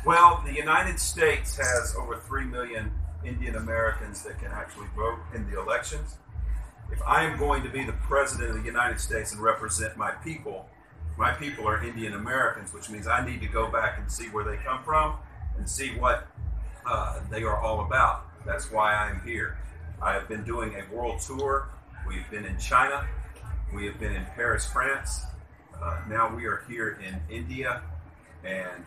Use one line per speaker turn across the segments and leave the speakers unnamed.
Well, the United States has over 3 million Indian Americans that can actually vote in the elections. If I am going to be the president of the United States and represent my people are Indian Americans, which means I need to go back and see where they come from and see what they are all about. That's why I'm here. I have been doing a world tour. We've been in China. We have been in Paris, France. Now we are here in India, and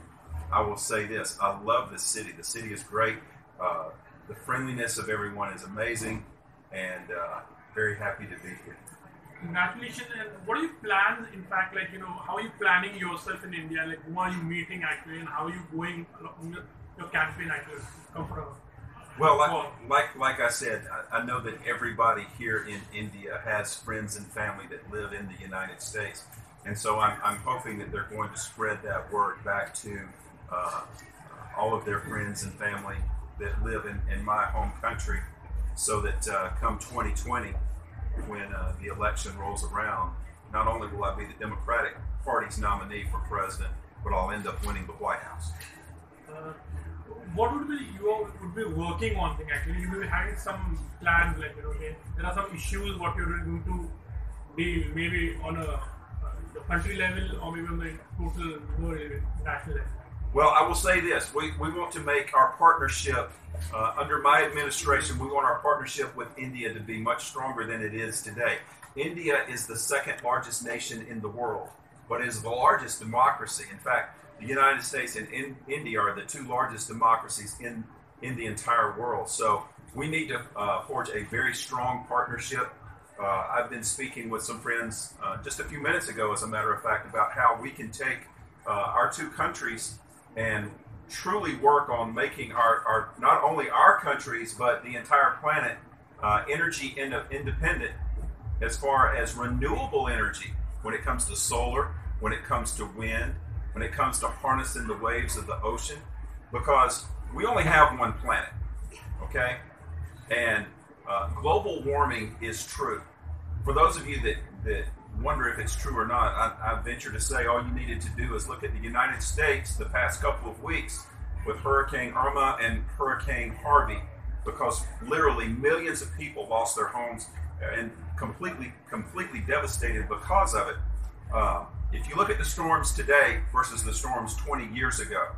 I will say this, I love this city. The city is great. The friendliness of everyone is amazing, and very happy to be here.
Congratulations. And what are your plans, in fact, how are you planning yourself in India? Like, who are you meeting actually, and how are you going along your campaign actually?
Well, like I said, I know that everybody here in India has friends and family that live in the United States. And so I'm hoping that they're going to spread that word back to all of their friends and family that live in my home country, so that come 2020, when the election rolls around, not only will I be the Democratic Party's nominee for president, but I'll end up winning the White House.
What would be you would be working on thing actually? You will be having some plans, like there are some issues what you're going to deal, maybe on a country level or maybe on the total national level.
Well, I will say this: we want to make our partnership under my administration. We want our partnership with India to be much stronger than it is today. India is the second largest nation in the world, but is the largest democracy. In fact, the United States and India are the two largest democracies in the entire world. So we need to forge a very strong partnership. I've been speaking with some friends just a few minutes ago, as a matter of fact, about how we can take our two countries and truly work on making our not only our countries, but the entire planet energy independent as far as renewable energy, when it comes to solar, when it comes to wind, when it comes to harnessing the waves of the ocean, because we only have one planet, okay? And global warming is true. For those of you that wonder if it's true or not, I venture to say all you needed to do is look at the United States the past couple of weeks with Hurricane Irma and Hurricane Harvey, because literally millions of people lost their homes and completely devastated because of it. If you look at the storms today versus the storms 20 years ago,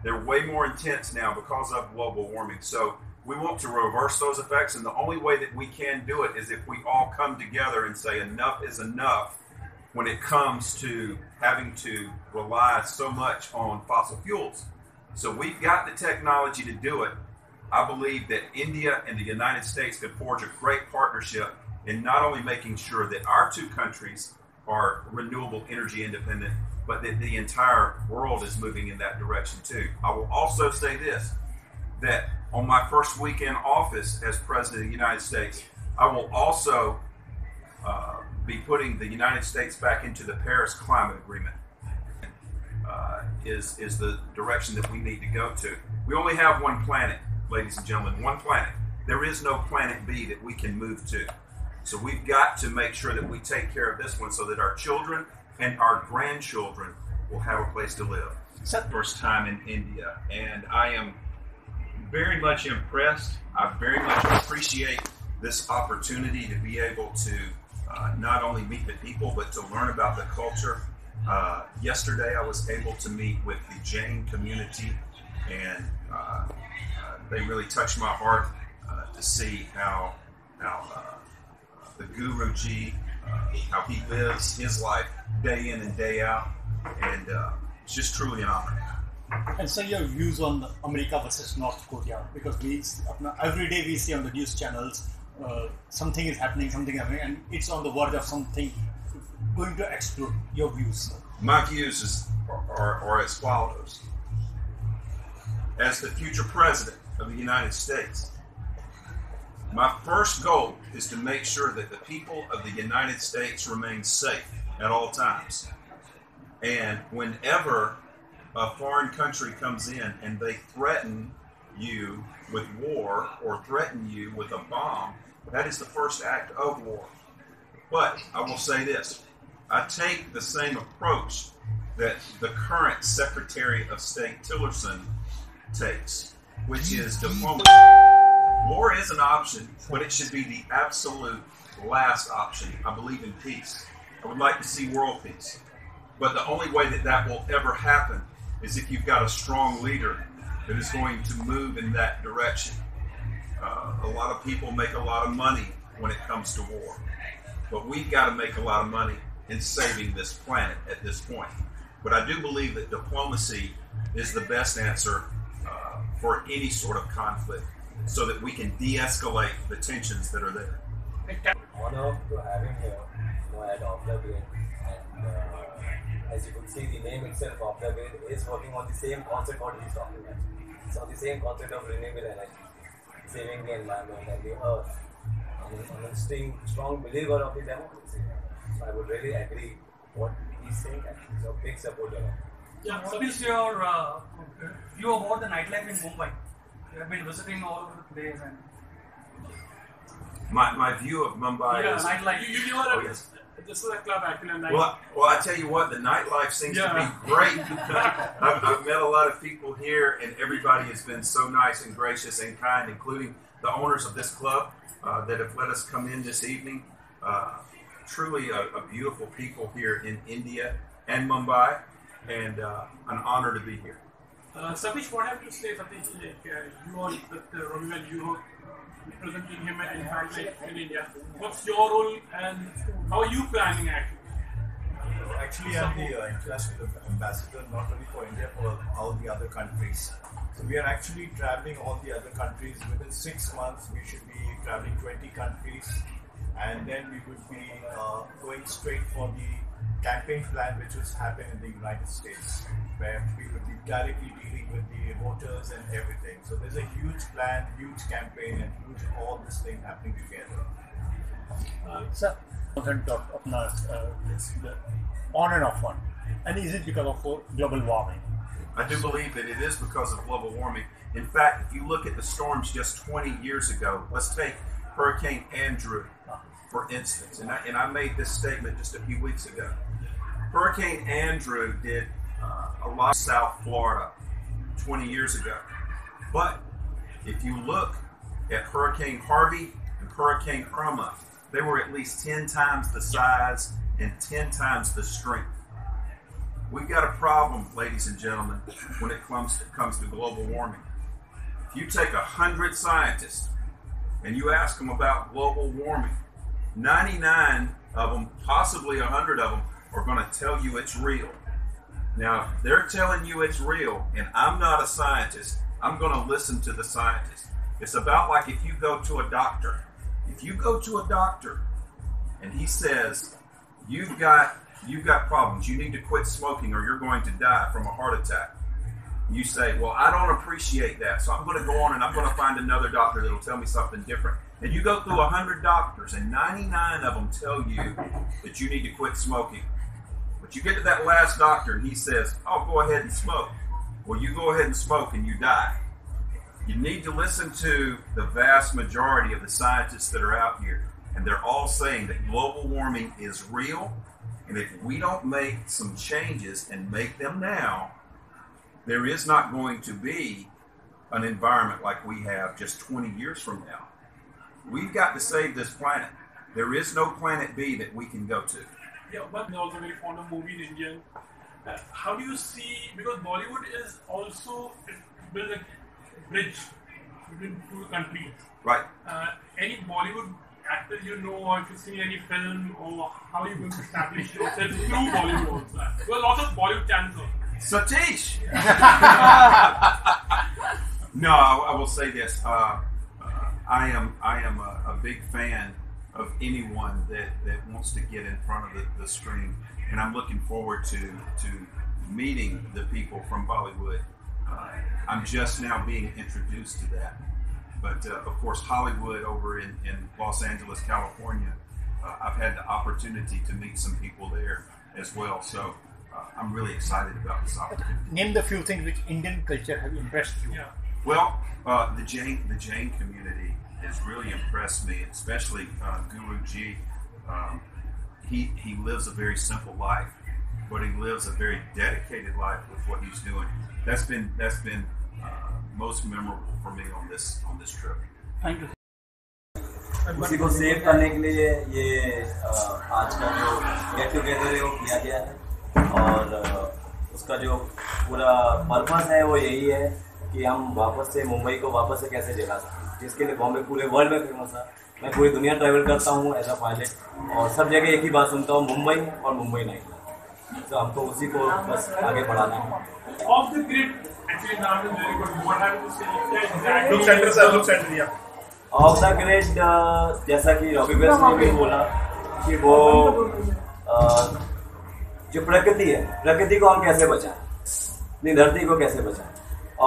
they're way more intense now because of global warming. So we want to reverse those effects, and the only way that we can do it is if we all come together and say enough is enough when it comes to having to rely so much on fossil fuels. So we've got the technology to do it. I believe that India and the United States could forge a great partnership in not only making sure that our two countries are renewable energy independent, but that the entire world is moving in that direction too. I will also say this, that on my first week in office as President of the United States, I will also be putting the United States back into the Paris Climate Agreement. Is the direction that we need to go to. We only have one planet, ladies and gentlemen, one planet. There is no planet B that we can move to. So we've got to make sure that we take care of this one so that our children and our grandchildren will have a place to live. It's the first time in India, and I am very much impressed. I very much appreciate this opportunity to be able to not only meet the people, but to learn about the culture. Yesterday, I was able to meet with the Jain community, and they really touched my heart to see how the Guruji, how he lives his life day in and day out, and it's just truly an honor.
And so your views on America versus North Korea, because every day we see on the news channels something is happening, and it's on the verge of something going to explode. Your views?
My views are as follows. As the future president of the United States, my first goal is to make sure that the people of the United States remain safe at all times. And whenever a foreign country comes in and they threaten you with war or threaten you with a bomb, that is the first act of war. But I will say this, I take the same approach that the current Secretary of State Tillerson takes, which is diplomacy. War is an option, but it should be the absolute last option. I believe in peace. I would like to see world peace. But the only way that that will ever happen is if you've got a strong leader that is going to move in that direction. A lot of people make a lot of money when it comes to war. But we've got to make a lot of money in saving this planet at this point. But I do believe that diplomacy is the best answer for any sort of conflict so that we can de-escalate the tensions that are there.
Honor to have him here at Observate. And as you could see, the name itself, Observate, is working on the same concept what he's talking about. It's on the same concept of renewable energy, saving the environment and the earth. I'm a strong believer of the democracy. So I would really agree what he's saying. He's a big supporter of it.
Yeah,
What is your view about the nightlife in Mumbai? You have been visiting all over the place and
My view of Mumbai
yeah,
is...
nightlife. You are this is a club actually.
Well, I tell you what, the nightlife seems to be great. I've met a lot of people here, and everybody has been so nice and gracious and kind, including the owners of this club that have let us come in this evening. Truly a beautiful people here in India and Mumbai, and an honor to be here.
Satish, what have you to say, Satish? You are with Robby, you are representing him in fact in India. What's your role and how are you planning actually?
Actually, I'm the international ambassador, not only for India, for all the other countries. So we are actually traveling all the other countries. Within 6 months, we should be traveling 20 countries, and then we would be going straight for the campaign plan which was happening in the United States, where we would be directly dealing with the voters and everything. So there's a huge plan, huge campaign, and huge all this thing happening together.
Sir, content of it's the on and off one. And is it because of global warming?
I do believe that it is because of global warming. In fact, if you look at the storms just 20 years ago, let's take Hurricane Andrew, for instance, and I made this statement just a few weeks ago. Hurricane Andrew did a lot of South Florida 20 years ago. But if you look at Hurricane Harvey and Hurricane Irma, they were at least 10 times the size and 10 times the strength. We've got a problem, ladies and gentlemen, when it comes to global warming. If you take 100 scientists and you ask them about global warming, 99 of them, possibly 100 of them, are going to tell you it's real. Now, if they're telling you it's real, and I'm not a scientist, I'm going to listen to the scientists. It's about like if you go to a doctor. If you go to a doctor and he says, you've got problems, you need to quit smoking or you're going to die from a heart attack. You say, well, I don't appreciate that, so I'm going to go on and I'm going to find another doctor that will tell me something different. And you go through 100 doctors and 99 of them tell you that you need to quit smoking. But you get to that last doctor and he says, oh, go ahead and smoke. Well, you go ahead and smoke and you die. You need to listen to the vast majority of the scientists that are out here. And they're all saying that global warming is real. And if we don't make some changes and make them now, there is not going to be an environment like we have just 20 years from now. We've got to save this planet. There is no planet B that we can go to.
Yeah, but they're also very fond of movies, Indian. How do you see, because Bollywood is also built a bridge between two countries.
Right.
Any Bollywood actor you know, or if you've seen any film, or how are you going to establish yourself through Bollywood also? There are lots of Bollywood channels also.
Satish! No, I will say this. I am a big fan of anyone that wants to get in front of the screen, and I'm looking forward to meeting the people from Bollywood. I'm just now being introduced to that. But of course, Hollywood over in Los Angeles, California, I've had the opportunity to meet some people there as well. So I'm really excited about this opportunity.
Name the few things which Indian culture have impressed you.
Yeah.
Well, the Jain community has really impressed me, especially Guruji. He lives a very simple life, but he lives a very dedicated life with what he's doing. That's been most memorable for me on this trip.
Thank you.
उसी को save करने के लिए ये आज का जो get together है वो किया गया है, और उसका जो पूरा पर्पस है वो यही है कि हम वापस से मुंबई को वापस से कैसे जगा सकते, जिसके लिए बॉम्बे पूरे वर्ल्ड में फेमस है। मैं पूरी दुनिया ट्रैवल करता हूँ एज अ पायलट, और सब जगह एक ही बात सुनता हूँ, मुंबई और मुंबई नहीं। तो हमको उसी को बस आगे बढ़ाना है।
Off the grid, actually, now is very good. What have you said?
Look center, sir. Look center, yeah.
Of the grid, जैसा कि रॉबी बेस ने भी बोला कि वो जो प्रकृति है, प्रकृति को हम कैसे बचाएं, अपनी धरती को कैसे बचाएं।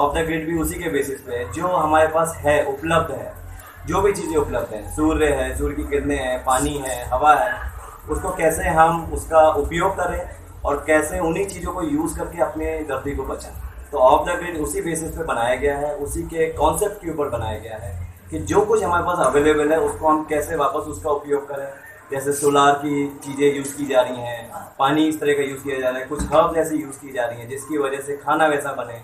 ऑफ द ग्रिड भी उसी के बेसिस पे है, जो हमारे पास है, उपलब्ध है, जो भी चीज़ें उपलब्ध हैं, सूर्य है, सूर्य की किरणें हैं, पानी है, हवा है, उसको कैसे हम उसका उपयोग करें और कैसे उन्हीं चीज़ों को यूज़ करके अपने धरती को बचाएं। तो ऑफ द ग्रिड उसी बेसिस पे बनाया गया है, उसी के कॉन्सेप्ट के ऊपर बनाया गया है कि जो कुछ हमारे पास अवेलेबल है उसको हम कैसे वापस उसका उपयोग करें। जैसे सोलार की चीज़ें यूज़ की जा रही हैं, पानी इस तरह का यूज़ किया जा रहा है, कुछ हर्ब्स ऐसी यूज़ की जा रही हैं जिसकी वजह से खाना वैसा बने,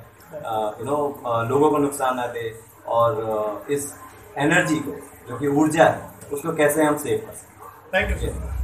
लोगों को नुकसान ना दे, और इस एनर्जी को जो कि ऊर्जा है उसको कैसे हम सेव कर सकते हैं।
Thank you, sir.